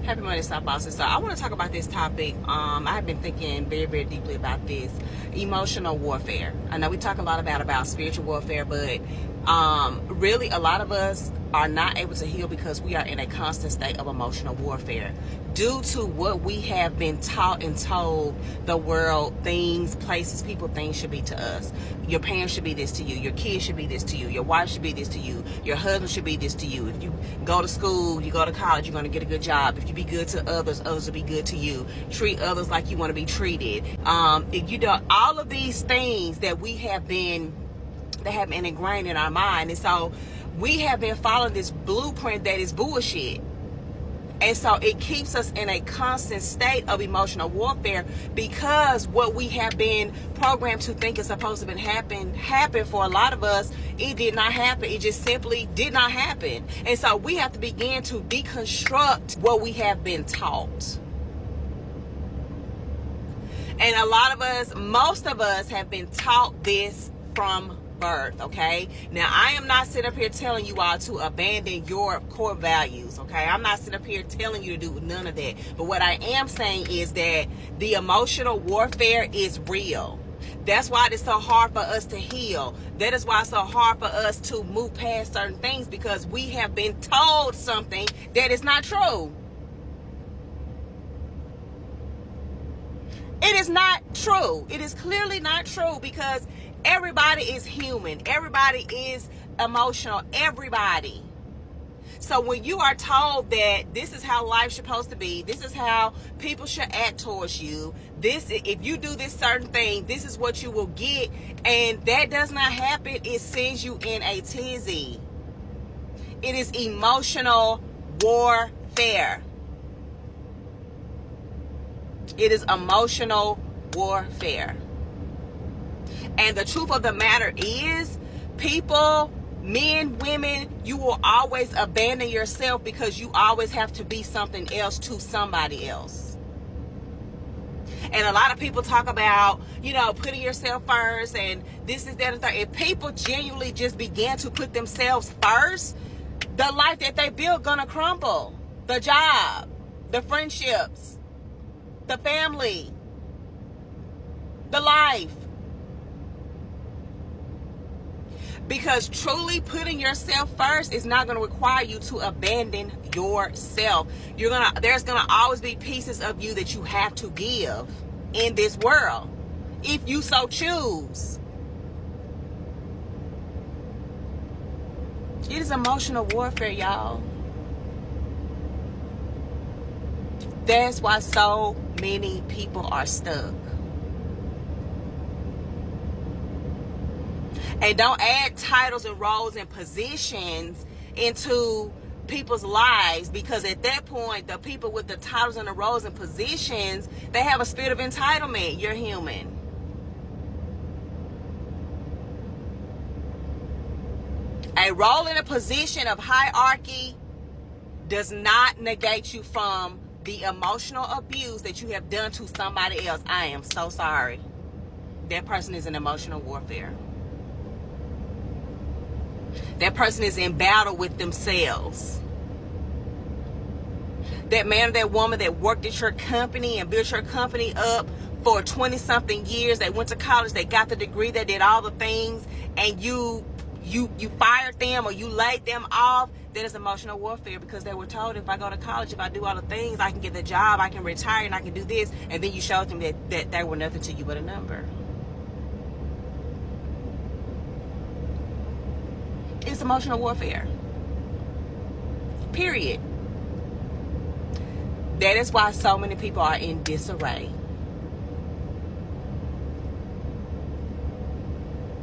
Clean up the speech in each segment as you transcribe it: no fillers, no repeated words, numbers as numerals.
Happy Monday, Stop Bosses. So I want to talk about this topic. I have been thinking very, very deeply about this. Emotional warfare. I know we talk a lot about spiritual warfare, but really a lot of us are not able to heal because we are in a constant state of emotional warfare due to what we have been taught and told the world, things, places, people, things should be to us. Your parents should be this to you. Your kids should be this to you. Your wife should be this to you. Your husband should be this to you. If you go to school, you go to college, you're going to get a good job. If you be good to others, others will be good to you. Treat others like you want to be treated. If you do all of these things that have been ingrained in our mind. And so we have been following this blueprint that is bullshit. And so it keeps us in a constant state of emotional warfare because what we have been programmed to think is supposed to happen for a lot of us. It did not happen. It just simply did not happen. And so we have to begin to deconstruct what we have been taught. And a lot of us, most of us have been taught this from birth, okay? Now, I am not sitting up here telling you all to abandon your core values, okay? I'm not sitting up here telling you to do none of that. But what I am saying is that the emotional warfare is real. That's why it's so hard for us to heal. That is why it's so hard for us to move past certain things because we have been told something that is not true. It is not true. It is clearly not true because everybody is human. Everybody is emotional. Everybody. So when you are told that this is how life's supposed to be, this is how people should act towards you, if you do this certain thing, this is what you will get, and that does not happen, it sends you in a tizzy. It is emotional warfare. It is emotional warfare. And the truth of the matter is, people, men, women, you will always abandon yourself because you always have to be something else to somebody else. And a lot of people talk about, putting yourself first and this is that and that. If people genuinely just began to put themselves first, the life that they build gonna crumble. The job, the friendships, the family, the life. Because truly putting yourself first is not going to require you to abandon yourself. There's going to always be pieces of you that you have to give in this world, if you so choose. It is emotional warfare, y'all. That's why so many people are stuck. And don't add titles and roles and positions into people's lives, because at that point, the people with the titles and the roles and positions, they have a spirit of entitlement. You're human. A role in a position of hierarchy does not negate you from the emotional abuse that you have done to somebody else. I am so sorry. That person is in emotional warfare. That person is in battle with themselves. That man or that woman that worked at your company and built your company up for 20-something years, they went to college, they got the degree, they did all the things, and you fired them or you laid them off. That is emotional warfare because they were told, if I go to college, if I do all the things, I can get the job, I can retire, and I can do this. And then you showed them that they were nothing to you but a number. It's emotional warfare. Period. That is why so many people are in disarray.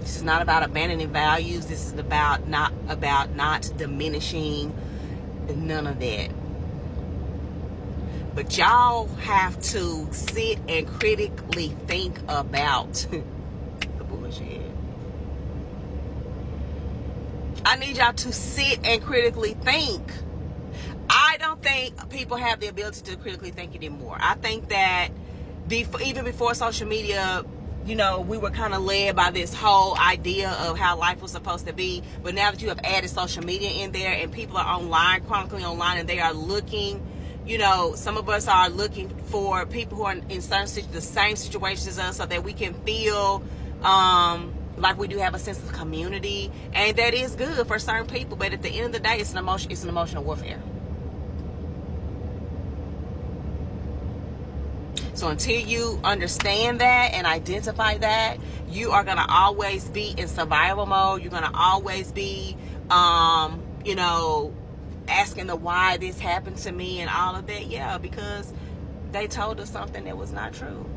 This is not about abandoning values. This is not about diminishing none of that. But y'all have to sit and critically think about the bullshit. I need y'all to sit and critically think. I don't think people have the ability to critically think anymore. I think that even before social media, we were kind of led by this whole idea of how life was supposed to be. But now that you have added social media in there and people are online, chronically online, and they are looking you know, some of us are looking for people who are in the same situations as us, so that we can feel like we do have a sense of community, and that is good for certain people. But at the end of the day, it's an emotional warfare. So until you understand that and identify that, you are going to always be in survival mode. You're going to always be, you know, asking the why this happened to me and all of that. Yeah, because they told us something that was not true.